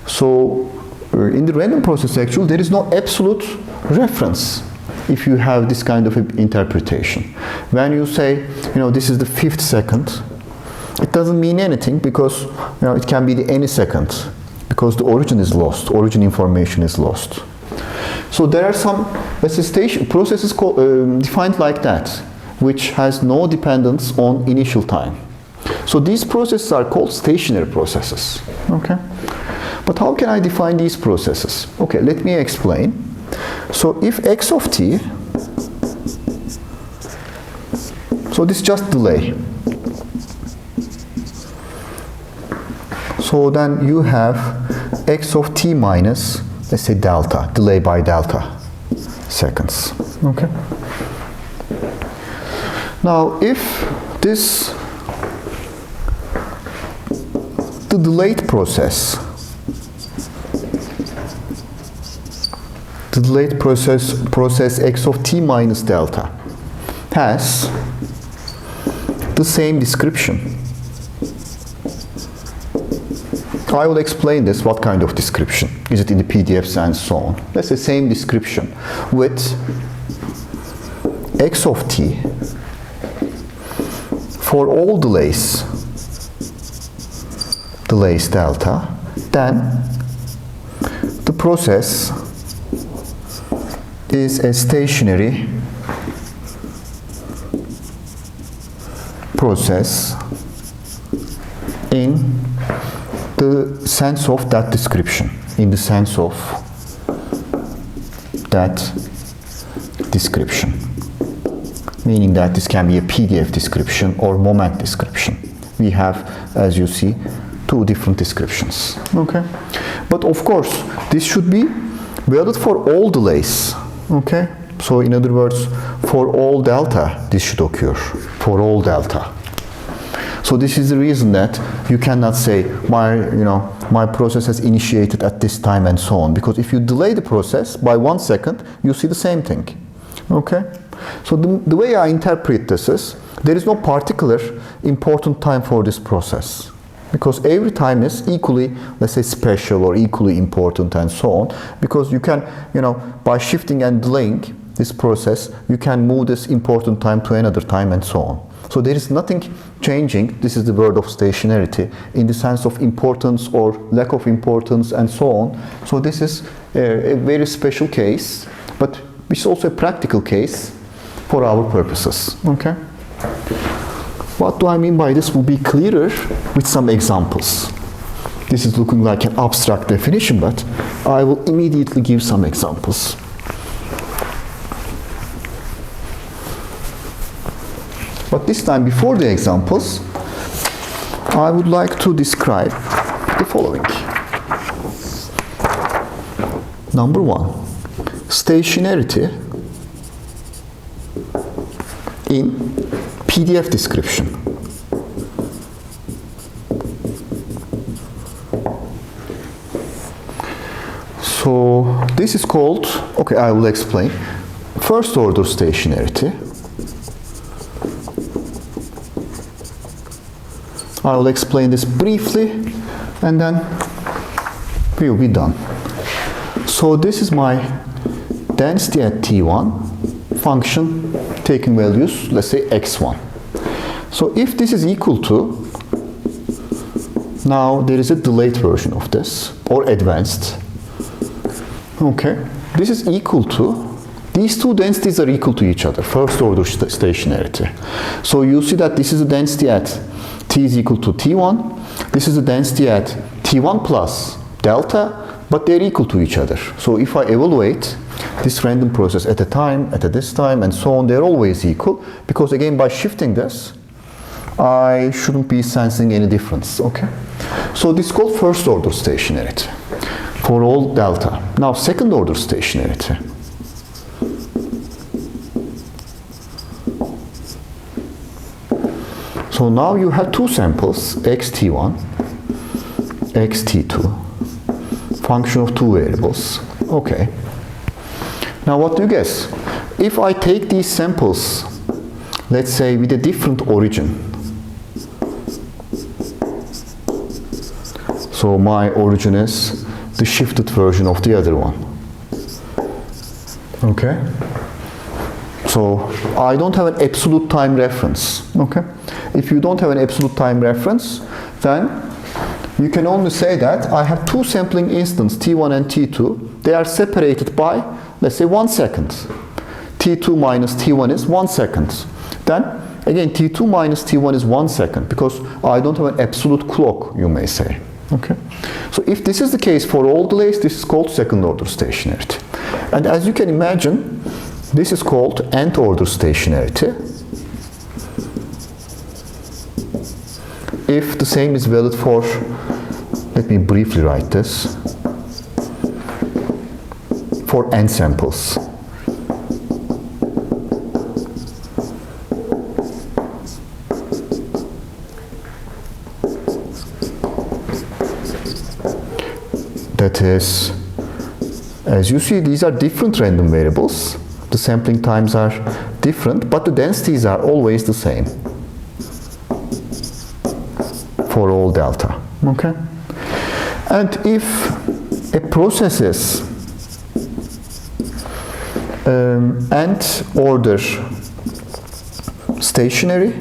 So in the random process actually there is no absolute reference if you have this kind of interpretation. when you say, this is the 5th second, it doesn't mean anything because, it can be any second because the origin is lost, origin information is lost. So there are some processes defined like that, which has no dependence on initial time. So these processes are called stationary processes. Okay. But how can I define these processes? Okay, let me explain. So if x of t, so this is just delay. So then you have x of t minus, let's say delta, delay by delta seconds. Okay. Now if the delayed process x of t minus delta has the same description. I will explain this, what kind of description. Is it in the PDFs and so on? That's the same description with x of t for all delays delta, then the process is a stationary process in the sense of that description, meaning that this can be a PDF description or moment description. We have, as you see, 2 different descriptions. Okay, but of course this should be valid for all delays. Okay, so in other words, for all delta this should occur, for all delta. So this is the reason that you cannot say my process has initiated at this time and so on, because if you delay the process by 1 second, you see the same thing. Okay, so the way I interpret this is there is no particular important time for this process, because every time is equally, let's say, special or equally important and so on, because you can, by shifting and delaying this process, you can move this important time to another time and so on. So there is nothing changing, this is the word of stationarity, in the sense of importance or lack of importance and so on. So this is a very special case, but it's also a practical case for our purposes. Okay. What do I mean by this will be clearer with some examples. This is looking like an abstract definition, but I will immediately give some examples. But this time, before the examples, I would like to describe the following. Number 1, stationarity in PDF description. So this is called, okay, I will explain. First order stationarity. I will explain this briefly and then we will be done. So this is my density at T1 function taking values, let's say x1. So if this is equal to, now there is a delayed version of this or advanced. Okay, this is equal to, these 2 densities are equal to each other, first order stationarity. So you see that this is a density at T is equal to T1. This is the density at T1 plus delta, but they're equal to each other. So if I evaluate this random process at a time, at this time, and so on, they're always equal, because again, by shifting this, I shouldn't be sensing any difference. Okay. So this is called first order stationarity for all delta. Now second order stationarity. So now you have 2 samples, xt1, xt2, function of 2 variables. Okay. Now what do you guess? If I take these samples, let's say with a different origin. So my origin is the shifted version of the other one. Okay. So I don't have an absolute time reference. Okay? If you don't have an absolute time reference, then you can only say that I have two sampling instances, T1 and T2. They are separated by, let's say, 1 second. T2 minus T1 is 1 second. Then, again, T2 minus T1 is 1 second, because I don't have an absolute clock, you may say. Okay? So if this is the case for all delays, this is called second order stationarity. And as you can imagine, this is called nth order stationarity. If the same is valid for, let me briefly write this, for n samples. That is, as you see, these are different random variables. The sampling times are different, but the densities are always the same for all delta. Okay? And if a process is nth order stationary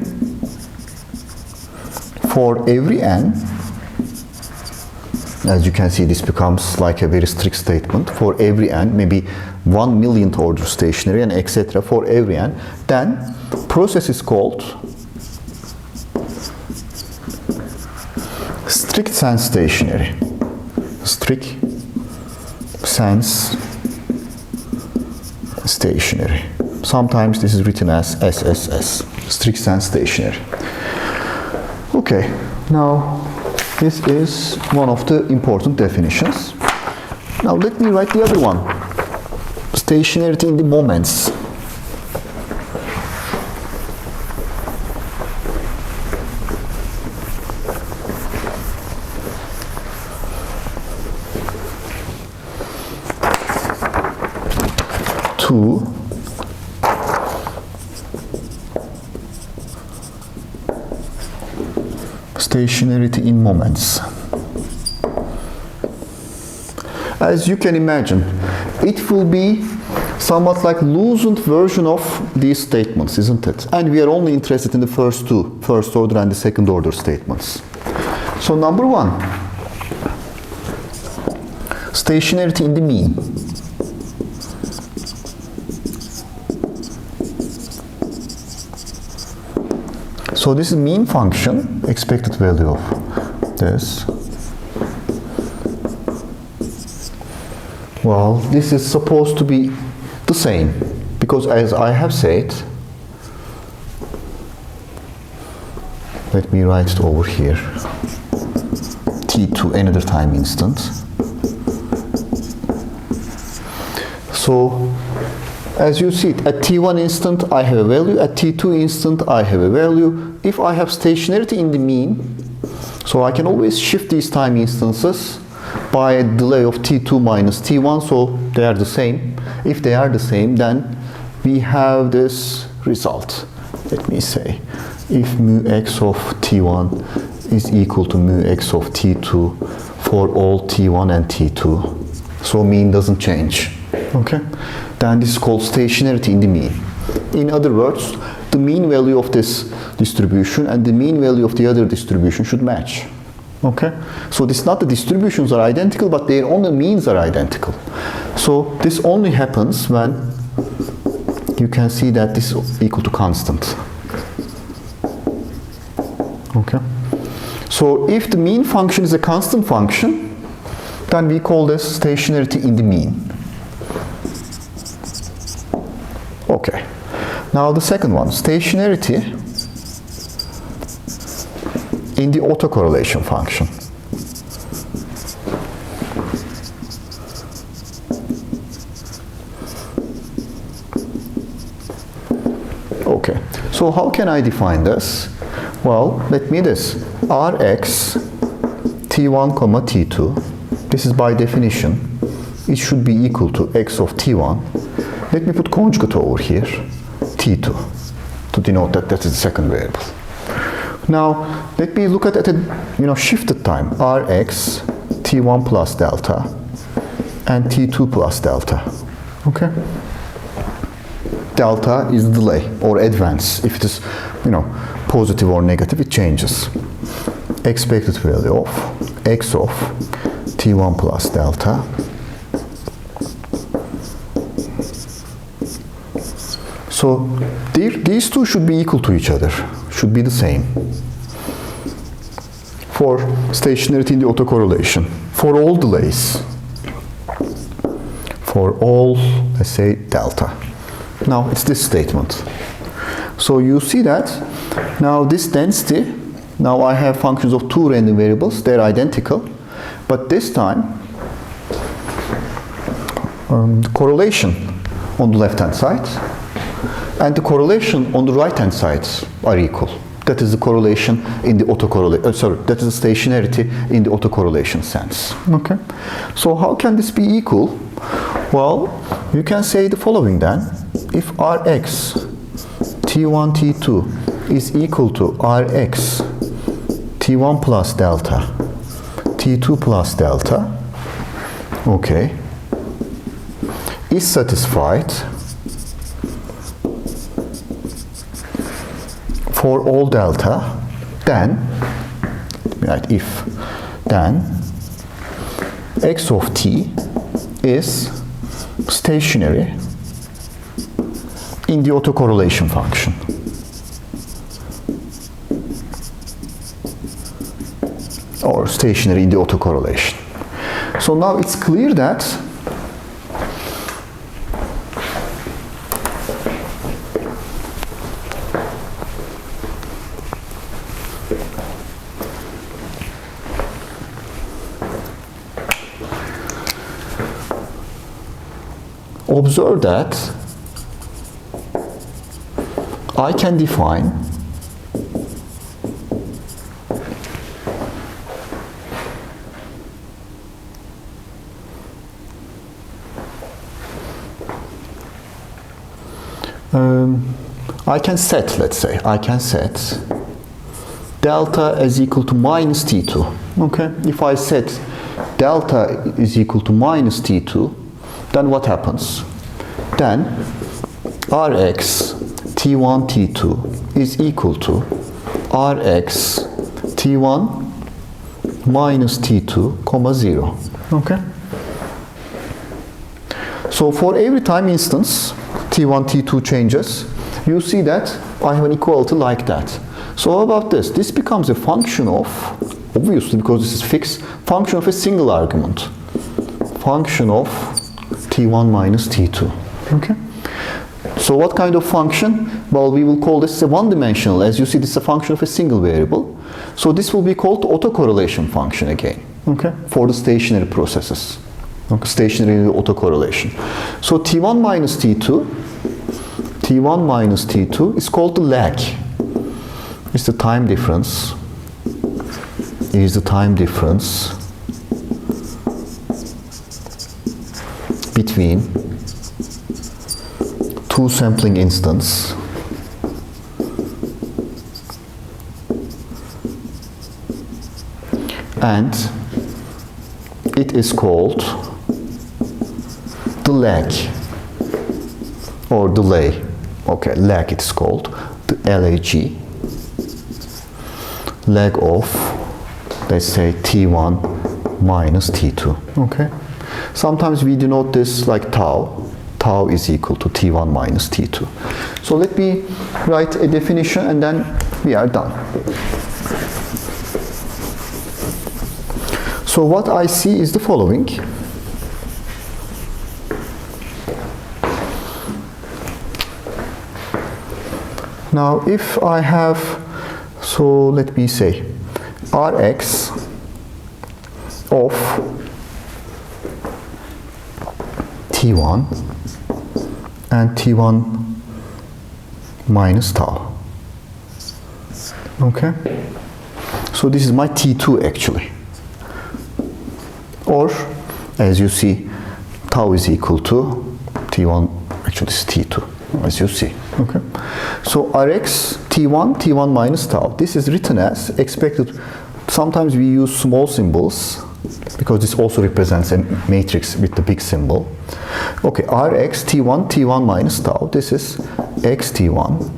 for every n, as you can see, this becomes like a very strict statement. For every n, maybe 1 millionth order stationary and etc. for every n, then process is called strict sense stationary. Strict sense stationary. Sometimes this is written as SSS, strict sense stationary. Okay, now this is one of the important definitions. Now let me write the other one. Stationarity in the moments. Two stationarity in moments. As you can imagine, it will be somewhat like loosened version of these statements, isn't it? And we are only interested in the first two, first order and the second order statements. So number one, stationarity in the mean. So this is mean function, expected value of this. Well, this is supposed to be the same, because as I have said, let me write it over here, T2 another time instant. So as you see, at T1 instant I have a value, at T2 instant I have a value. If I have stationarity in the mean, so I can always shift these time instances by a delay of T2 minus T1, so they are the same. If they are the same, then we have this result. Let me say, if mu x of T1 is equal to mu x of T2 for all T1 and T2, so mean doesn't change. Okay? Then this is called stationarity in the mean. In other words, the mean value of this distribution and the mean value of the other distribution should match. Okay? So this not the distributions are identical, but their only means are identical. So this only happens when you can see that this is equal to constant. Okay? So if the mean function is a constant function, then we call this stationarity in the mean. Okay. Now the second one, stationarity in the autocorrelation function. Okay. So how can I define this? Well, let me this. Rx T1 comma T2. This is by definition. It should be equal to x of T1. Let me put conjugate over here, T2, to denote that that is the second variable. Now, let me look at a shifted time, Rx, T1 plus delta, and T2 plus delta. Okay? delta is delay or advance. If it is, positive or negative, it changes. Expected value of x of t1 plus delta so these two should be equal to each other, should be the same for stationarity in the autocorrelation for all delays, for all, let's say, delta. Now it's this statement. So you see that now this density, now I have functions of two random variables, they're identical, but this time the correlation on the left hand side and the correlation on the right hand side are equal. That is the correlation in the autocorrelation, that is the stationarity in the autocorrelation sense. Okay. So how can this be equal? Well, you can say the following then. If Rx T1, T2 is equal to Rx T1 plus delta, T2 plus delta, okay, is satisfied for all delta, then, right, if, then x of t is stationary in the autocorrelation function. Or stationary in the autocorrelation. So now it's clear that observe that I can define I can set, let's say, I can set delta as equal to minus T2. Okay, if I set delta is equal to minus T2, then what happens? Then Rx T1 T2 is equal to Rx T1 minus T2, comma 0. Okay. So for every time instance T1 T2 changes, you see that I have an equality like that. So how about this? This becomes a function of, obviously because this is fixed, function of a single argument. Function of T1 minus T2. Okay. So what kind of function? Well, we will call this a one-dimensional. As you see, this is a function of a single variable. So this will be called autocorrelation function again. Okay. For the stationary processes. Okay. Stationary autocorrelation. So T1 minus T2 is called the lag. It's the time difference. It is the time difference between two sampling instance and it is called the lag or delay. Okay, lag it's called, the LAG, lag of, let's say, T1 minus T2. Okay. Sometimes we denote this like tau. Tau is equal to T1 minus T2. So let me write a definition and then we are done. So what I see is the following. Now if I have, so let me say, Rx of T1 and T1 minus tau. Okay. So this is my T2 actually. Or, as you see, tau is equal to T1, actually this is T2, as you see. Okay. So Rx, T1 minus tau. This is written as expected. Sometimes we use small symbols because this also represents a matrix with the big symbol. Okay, Rx T1 minus tau. This is x T1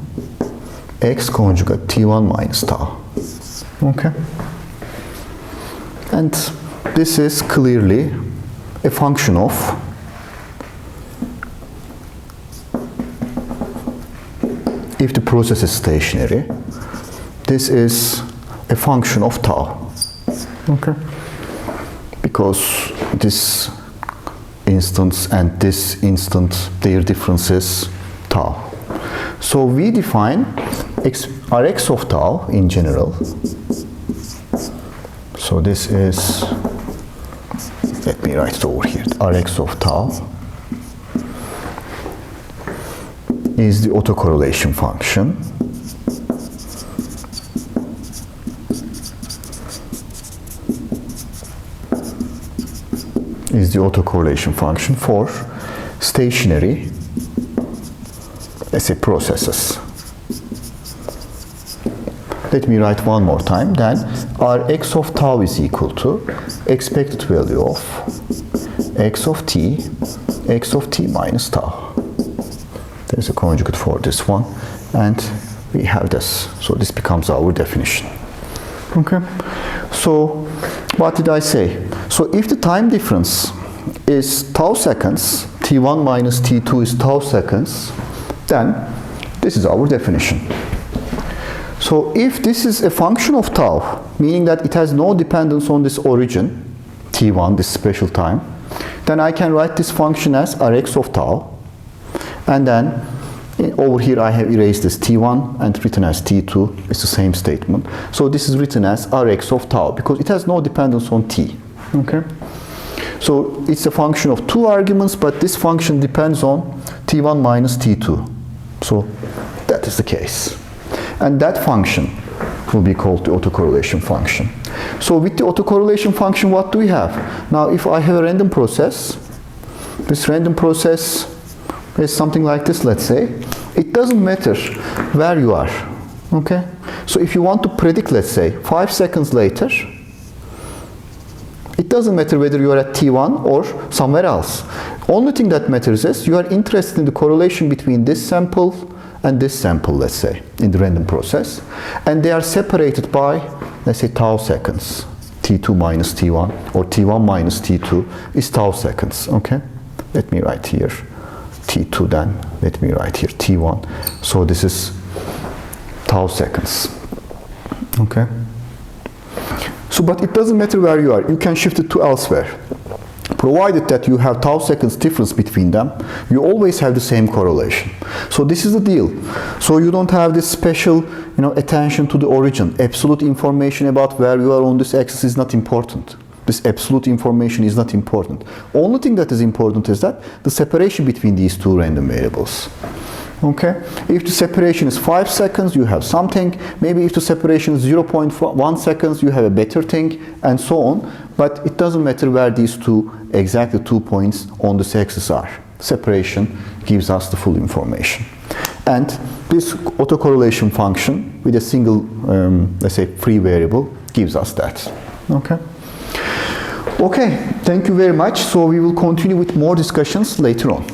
x conjugate T1 minus tau. Okay, and this is clearly a function of if the process is stationary, this is a function of tau. Okay, because this instance and this instant, their difference is tau. So we define Rx of tau in general. So this is, let me write it over here, Rx of tau is the autocorrelation function. Is the autocorrelation function for stationary, let's say, processes. Let me write one more time. Then Rx of tau is equal to expected value of x of t minus tau. There's a conjugate for this one, and we have this. So this becomes our definition. Okay. So what did I say? So if the time difference is tau seconds, t1 minus t2 is tau seconds, then this is our definition. So if this is a function of tau, meaning that it has no dependence on this origin, t1, this special time, then I can write this function as Rx of tau. And then over here I have erased this t1 and written as t2. It's the same statement. So this is written as Rx of tau because it has no dependence on t. Okay. So it's a function of two arguments, but this function depends on t1 minus t2. So that is the case. And that function will be called the autocorrelation function. So with the autocorrelation function, what do we have? Now if I have a random process, this random process is something like this, let's say. It doesn't matter where you are. Okay? So if you want to predict, let's say, 5 seconds later, it doesn't matter whether you are at t1 or somewhere else. Only thing that matters is you are interested in the correlation between this sample and this sample, let's say, in the random process. And they are separated by, let's say, tau seconds. t2 minus t1 or t1 minus t2 is tau seconds. Okay? Let me write here t2, then let me write here t1. So this is tau seconds. Okay? So, but it doesn't matter where you are. You can shift it to elsewhere. Provided that you have tau seconds difference between them, you always have the same correlation. So this is the deal. So you don't have this special, attention to the origin. Absolute information about where you are on this axis is not important. This absolute information is not important. Only thing that is important is that the separation between these two random variables. Okay? If the separation is 5 seconds, you have something. Maybe if the separation is 0.1 seconds, you have a better thing, and so on. But it doesn't matter where these two, exactly 2 points on this axis are. Separation gives us the full information. And this autocorrelation function with a single, let's say, free variable gives us that. Okay? Okay, thank you very much. So we will continue with more discussions later on.